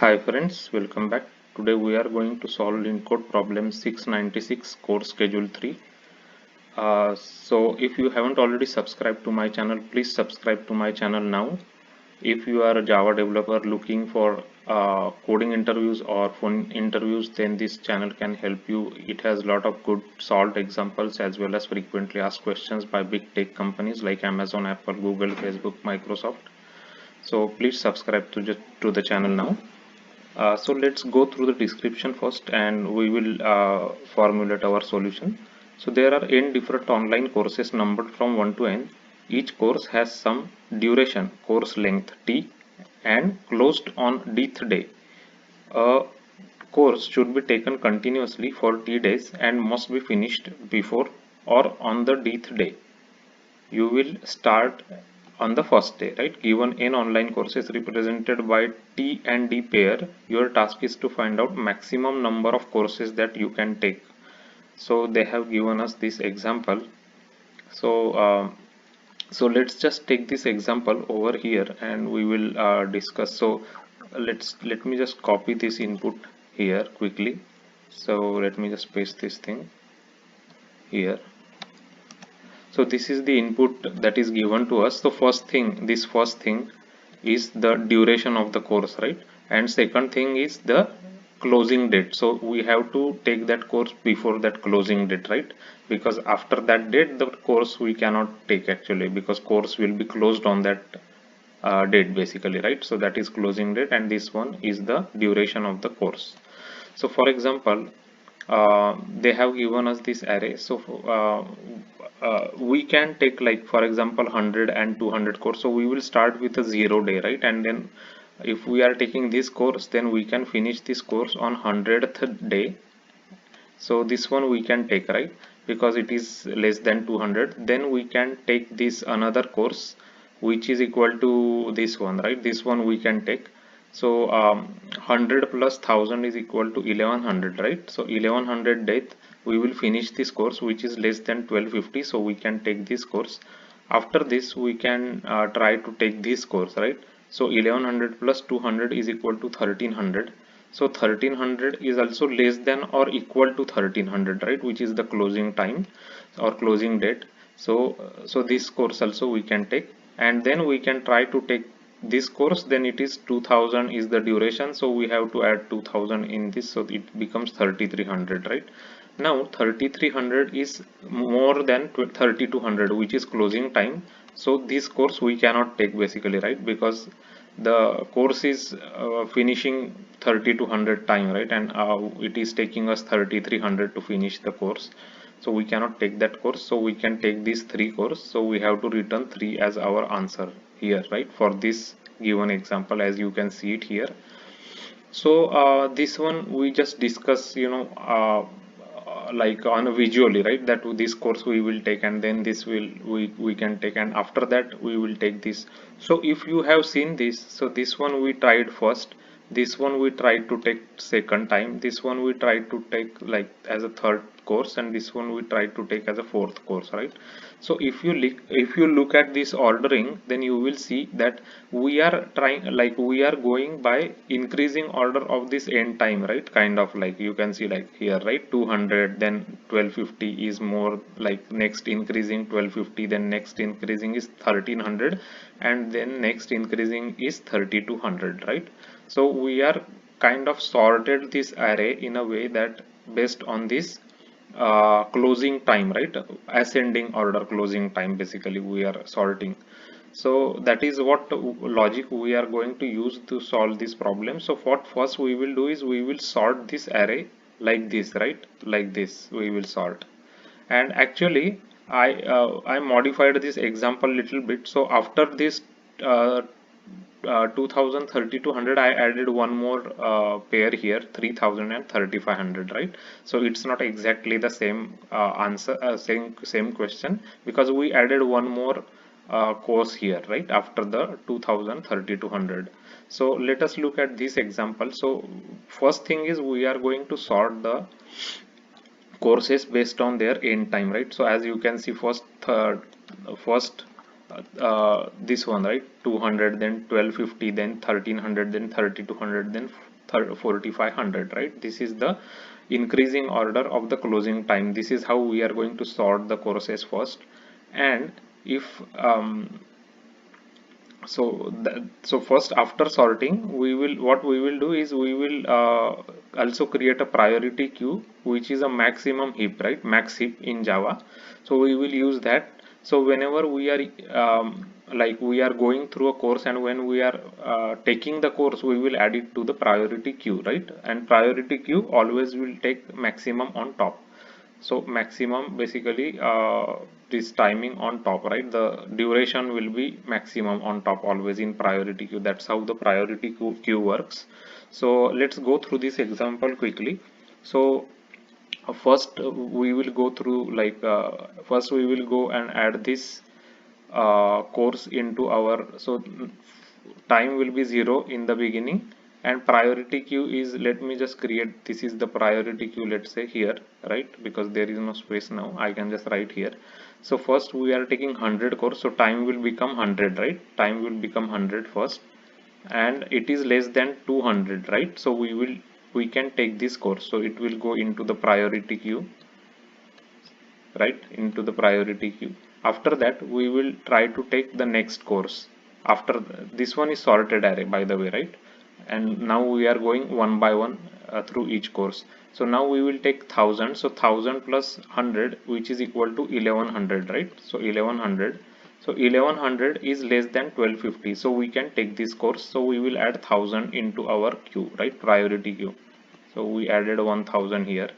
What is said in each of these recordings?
Hi friends, welcome back. Today we are going to solve LeetCode problem 696 course schedule 3. So if you haven't already subscribed to my channel, please subscribe to my channel now. If you are a Java developer looking for coding interviews or phone interviews, then this channel can help you. It has a lot of good solved examples as well as frequently asked questions by big tech companies like Amazon, Apple, Google, Facebook, Microsoft. So please subscribe to the channel now. So let's go through the description first and we will formulate our solution. So there are n different online courses numbered from 1 to n. Each course has some duration, course length t, and closed on dth day. A course should be taken continuously for t days and must be finished before or on the dth day. You will start on the first day, right? Given n online courses represented by t and d pair, your task is to find out maximum number of courses that you can take. So they have given us this example. So let's just take this example over here and we will discuss. So let me just copy this input here quickly. So let me just paste this thing here. So this is the input that is given to us. So this first thing is the duration of the course, right? And second thing is the closing date. So we have to take that course before that closing date, right? Because after that date, the course we cannot take actually, because course will be closed on that date basically, right? So that is closing date, and this one is the duration of the course. So for example, they have given us this array. So we can take, like for example, 100 and 200 course. So we will start with a 0 day, right? And then if we are taking this course, then we can finish this course on 100th day. So this one we can take, right? Because it is less than 200. Then we can take this another course which is equal to this one, right? This one we can take. So 100 plus 1000 is equal to 1100, right? So 1100 date we will finish this course, which is less than 1250. So we can take this course. After this we can try to take this course, right? So 1100 plus 200 is equal to 1300. So 1300 is also less than or equal to 1300, right? Which is the closing time or closing date. So this course also we can take, and then we can try to take this course. Then it is 2000 is the duration, so we have to add 2000 in this, so it becomes 3300, right? Now 3300 is more than 3200, which is closing time. So this course we cannot take basically, right? Because the course is finishing 3200 time, right? And it is taking us 3300 to finish the course. So we cannot take that course. So we can take these three course. So we have to return 3 as our answer here, right? For this given example, as you can see it here. So this one we just discuss, like on a visually, right? That this course we will take, and then this we can take, and after that we will take this. So if you have seen this, so this one we tried first, this one we tried to take second time, this one we tried to take like as a third course, and this one we tried to take as a fourth course, right? So if you look at this ordering, then you will see that we are trying, like we are going by increasing order of this end time, right? Kind of like you can see like here, right? 200, then 1250 is more, like next increasing 1250, then next increasing is 1300, and then next increasing is 3200, right? So we are kind of sorted this array in a way that based on this closing time, right? Ascending order closing time, basically we are sorting. So that is what logic we are going to use to solve this problem. So what first we will do is we will sort this array like this, right? Like this we will sort. And actually I modified this example little bit. So after this uh, 2000 I added one more pair here, 3000 and 3500, right? So it's not exactly the same answer, same question, because we added one more course here, right? After the 2000 3200. So let us look at this example. So first thing is we are going to sort the courses based on their end time, right? So as you can see, first this one, right? 200, then 1250, then 1300, then 3200, then 4500, right? This is the increasing order of the closing time. This is how we are going to sort the courses first. And if so first, after sorting, what we will do is we will also create a priority queue, which is a maximum heap, right? Max heap in Java. So we will use that. So whenever we are like we are going through a course, and when we are taking the course, we will add it to the priority queue, right? And priority queue always will take maximum on top. So maximum basically this timing on top, right? The duration will be maximum on top always in priority queue. That's how the priority queue works. So let's go through this example quickly. So first we will go through like first we will go and add this course into our, so time will be 0 in the beginning, and priority queue is, let me just create, this is the priority queue, let's say here, right? Because there is no space now, I can just write here. So first we are taking 100 course, so time will become 100, right? Time will become 100 first, and it is less than 200, right? So we can take this course, so it will go into the priority queue, right? Into the priority queue. After that we will try to take the next course. After this one is sorted array, by the way, right? And now we are going one by one through each course. So now we will take 1000, so 1000 plus 100, which is equal to 1100, right? So 1100, so 1100 is less than 1250, so we can take this course. So we will add 1000 into our queue, right? Priority queue. So we added 1000 here.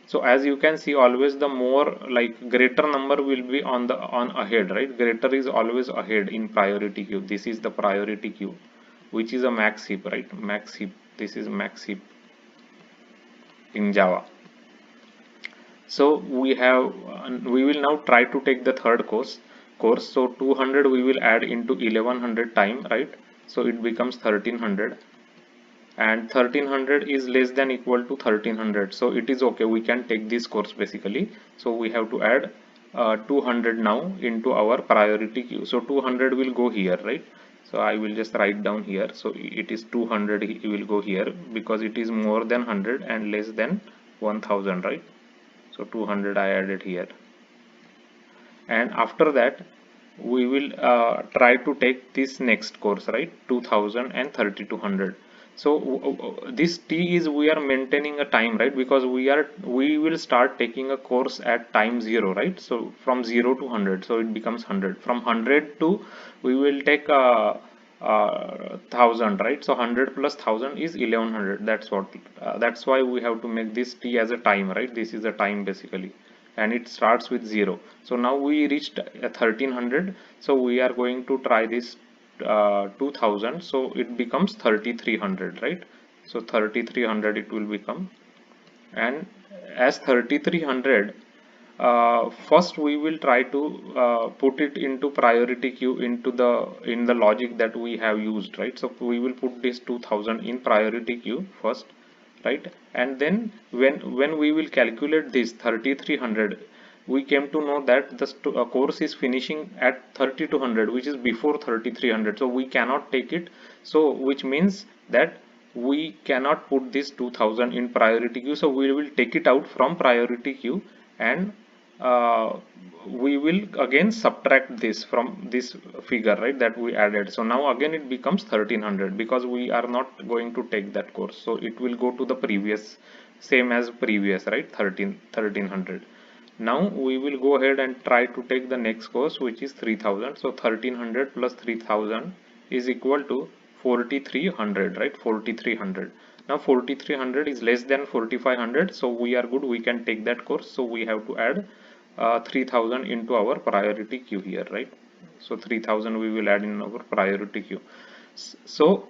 So as you can see, always the more like greater number will be on the ahead, right? Greater is always ahead in priority queue. This is the priority queue, which is a max heap, right? Max heap. This is max heap in Java. So we will now try to take the third course. So 200 we will add into 1100 time, right? So it becomes 1300. And 1300 is less than equal to 1300, so it is okay, we can take this course basically. So we have to add 200 now into our priority queue. So 200 will go here, right? So I will just write down here. So it is 200, it will go here because it is more than 100 and less than 1000, right? So 200 I added here. And after that we will try to take this next course, right? 2000 and 3200. So this T is, we are maintaining a time, right? Because we will start taking a course at time 0, right? So from 0 to 100, so it becomes 100. From 100 to, we will take a 1000, right? So 100 plus 1000 is 1100. That's what that's why we have to make this T as a time, right? This is a time basically, and it starts with 0. So now we reached 1300, so we are going to try this 2000, so it becomes 3300, right? So 3300 it will become. And as 3300, first we will try to put it into priority queue into in the logic that we have used, right? So we will put this 2000 in priority queue first, right? And then when we will calculate this 3300, we came to know that the course is finishing at 3200, which is before 3300, so we cannot take it. So which means that we cannot put this 2000 in priority queue, so we will take it out from priority queue, and we will again subtract this from this figure, right, that we added. So now again it becomes 1300 because we are not going to take that course, so it will go to the previous, same as previous, right? 1300. Now we will go ahead and try to take the next course, which is 3000. So 1300 plus 3000 is equal to 4300, right? 4300. Now 4300 is less than 4500, so we are good, we can take that course. So we have to add 3000 into our priority queue here, right? So 3000 we will add in our priority queue. So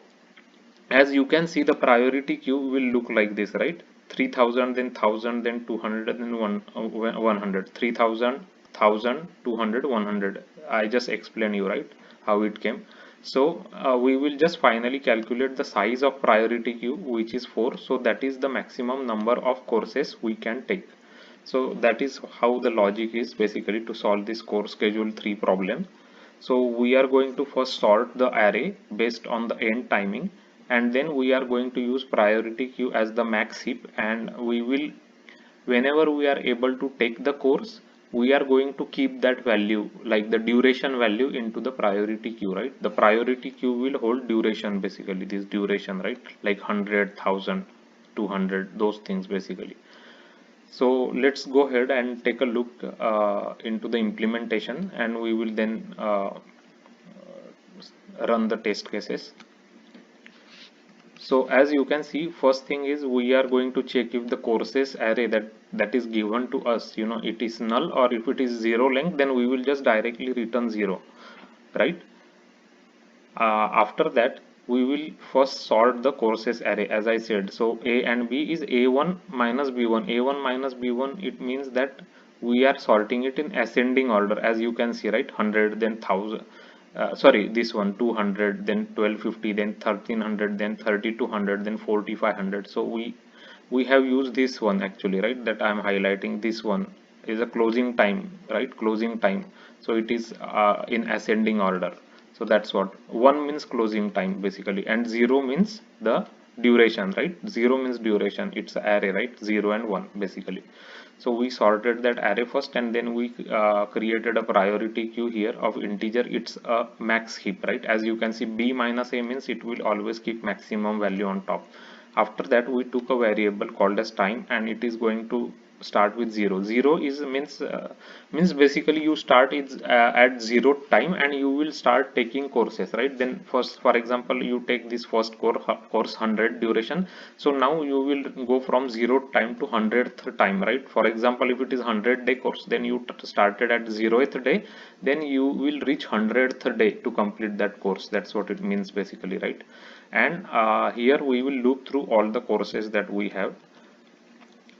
as you can see, the priority queue will look like this, right? 3000, then 1000, then 200, and then 100. 3000, 1000, 200, 100. I just explained you, right, how it came. So we will just finally calculate the size of priority queue, which is 4. So that is the maximum number of courses we can take. So that is how the logic is basically to solve this course schedule 3 problem. So we are going to first sort the array based on the end timing, and then we are going to use priority queue as the max heap, and we will, whenever we are able to take the course, we are going to keep that value, like the duration value, into the priority queue, right? The priority queue will hold duration, basically this duration, right? Like 100,000, 200, those things basically. So let's go ahead and take a look into the implementation, and we will then run the test cases. So as you can see, first thing is we are going to check if the courses array that is given to us, it is null, or if it is zero length, then we will just directly return zero, right? After that, we will first sort the courses array, as I said. So A and B is A1 minus B1. A1 minus B1, it means that we are sorting it in ascending order, as you can see, right? 100, then 1000. Sorry, this one 200, then 1250, then 1300, then 3200, then 4500. So we have used this one actually, right? That I am highlighting. This one is a closing time, right? Closing time. So it is in ascending order. So that's what 1 means, closing time basically, and 0 means the duration, right? 0 means duration, it's array, right? 0 and 1 basically. So we sorted that array first, and then we created a priority queue here of integer. It's a max heap, right? As you can see, B minus A means it will always keep maximum value on top. After that, we took a variable called as time, and it is going to start with 0. 0 is means basically you start it at 0 time, and you will start taking courses, right? Then first, for example, you take this first course 100 duration. So now you will go from 0 time to 100th time, right? For example, if it is 100-day course, then you started at 0th day, then you will reach 100th day to complete that course. That's what it means basically, right? And here we will loop through all the courses that we have.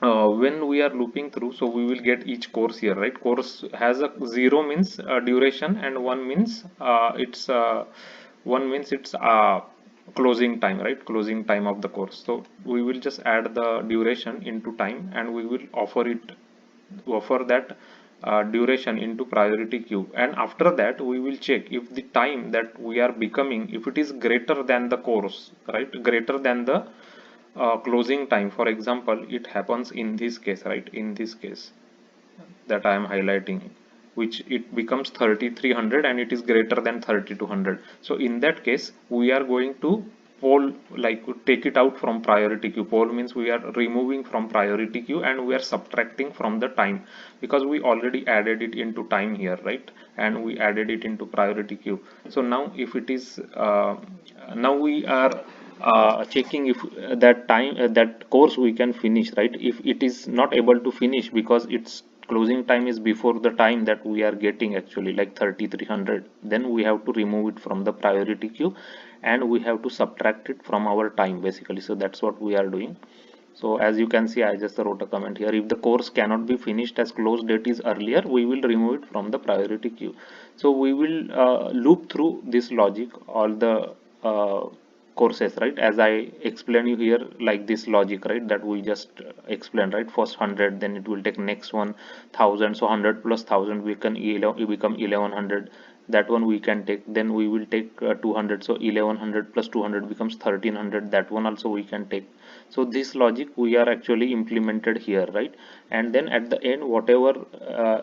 When we are looping through, so we will get each course here, right? Course has a 0 means duration, and 1 means closing time, right? Closing time of the course. So we will just add the duration into time, and we will offer that duration into priority queue. And after that, we will check if the time that we are becoming, if it is greater than the course, right? Greater than the closing time. For example, it happens in this case, right? In this case that I am highlighting, which it becomes 3300, and it is greater than 3200. So in that case, we are going to poll, like take it out from priority queue. Poll means we are removing from priority queue, and we are subtracting from the time, because we already added it into time here, right? And we added it into priority queue. So now if it is now we are checking if that time that course we can finish, right? If it is not able to finish because its closing time is before the time that we are getting, actually like 3300, then we have to remove it from the priority queue, and we have to subtract it from our time basically. So that's what we are doing. So as you can see, I just wrote a comment here: if the course cannot be finished as close date is earlier, we will remove it from the priority queue. So we will loop through this logic, all the courses, right? As I explained you here, like this logic, right? That we just explained, right? First 100, then it will take next one 1000. So 100 plus 1000 become 1100. That one we can take. Then we will take 200. So 1100 plus 200 becomes 1300. That one also we can take. So this logic we are actually implemented here, right? And then at the end, whatever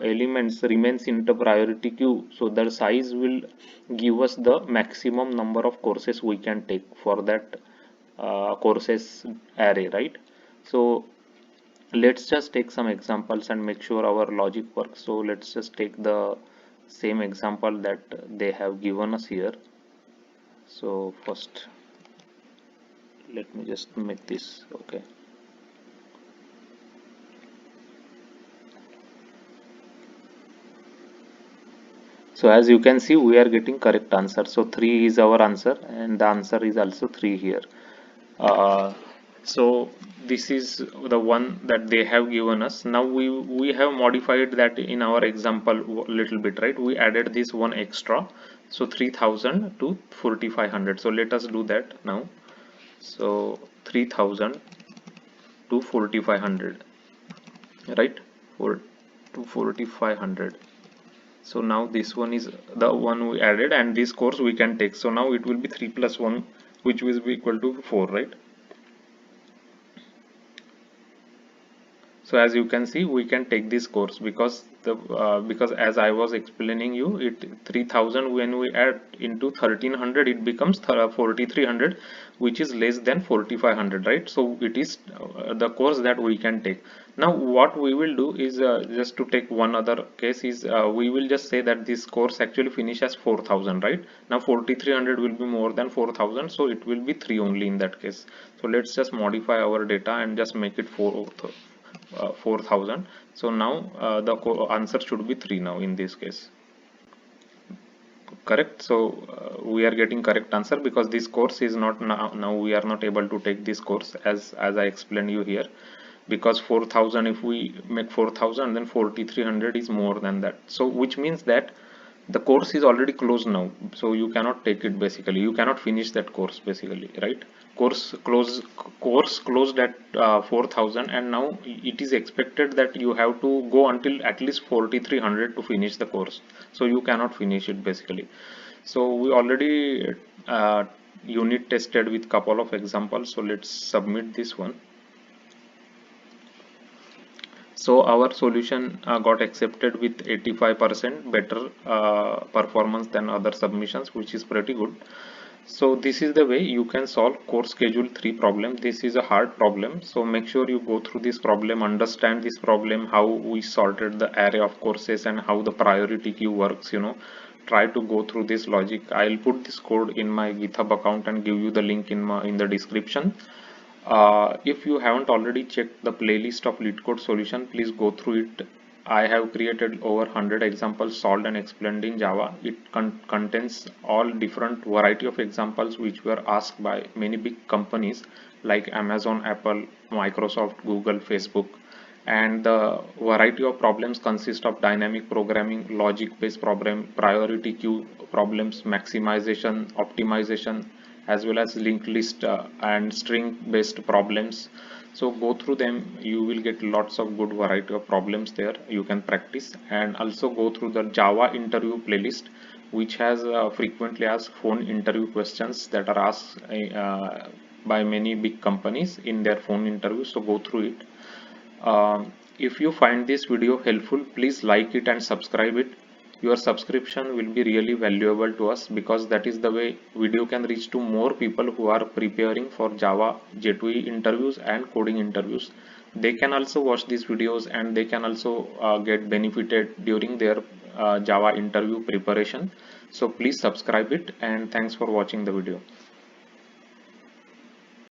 elements remains in the priority queue, so the size will give us the maximum number of courses we can take for that courses array, right? So let's just take some examples and make sure our logic works. So let's just take the same example that they have given us here. So first, let me just make this okay. So as you can see, we are getting correct answer. So 3 is our answer, and the answer is also 3 here. So this is the one that they have given us. Now we have modified that in our example a little bit, right? We added this one extra, so 3000 to 4500. So let us do that now. So 3000 to 4500, right? To 4500. So now this one is the one we added, and this course we can take. So now it will be 3 plus 1 which will be equal to 4, right? So as you can see, we can take this course because because as I was explaining you, it 3000 when we add into 1300 it becomes 4300, which is less than 4500, right? So it is the course that we can take. Now what we will do is just to take one other case is we will just say that this course actually finish as 4000, right? Now 4300 will be more than 4000, so it will be 3 only in that case. So let's just modify our data and just make it 4000. So now the answer should be 3 now in this case, correct? So we are getting correct answer because this course is not now we are not able to take this course as I explained you here, because 4000, if we make 4000 then 4300 is more than that, so which means that the course is already closed now, so you cannot take it. Basically you cannot finish that course basically, right? Course closed at 4000, and now it is expected that you have to go until at least 4300 to finish the course, so you cannot finish it basically. So we already unit tested with couple of examples, so let's submit this one. So our solution got accepted with 85% better performance than other submissions, which is pretty good. So this is the way you can solve course schedule 3 problem. This is a hard problem, so make sure you go through this problem, understand this problem, how we sorted the array of courses and how the priority queue works, try to go through this logic. I'll put this code in my GitHub account and give you the link in the description. If you haven't already checked the playlist of LeetCode solution, please go through it. I have created over 100 examples solved and explained in Java. It contains all different variety of examples which were asked by many big companies like Amazon, Apple, Microsoft, Google, Facebook. And the variety of problems consist of dynamic programming, logic-based problem, priority queue problems, maximization, optimization, as well as linked list and string based problems. So go through them, you will get lots of good variety of problems there you can practice. And also go through the Java interview playlist, which has frequently asked phone interview questions that are asked by many big companies in their phone interviews. So go through it. If you find this video helpful, please like it and subscribe it. Your subscription will be really valuable to us because that is the way video can reach to more people who are preparing for Java J2E interviews and coding interviews. They can also watch these videos and they can also get benefited during their Java interview preparation. So please subscribe it, and thanks for watching the video.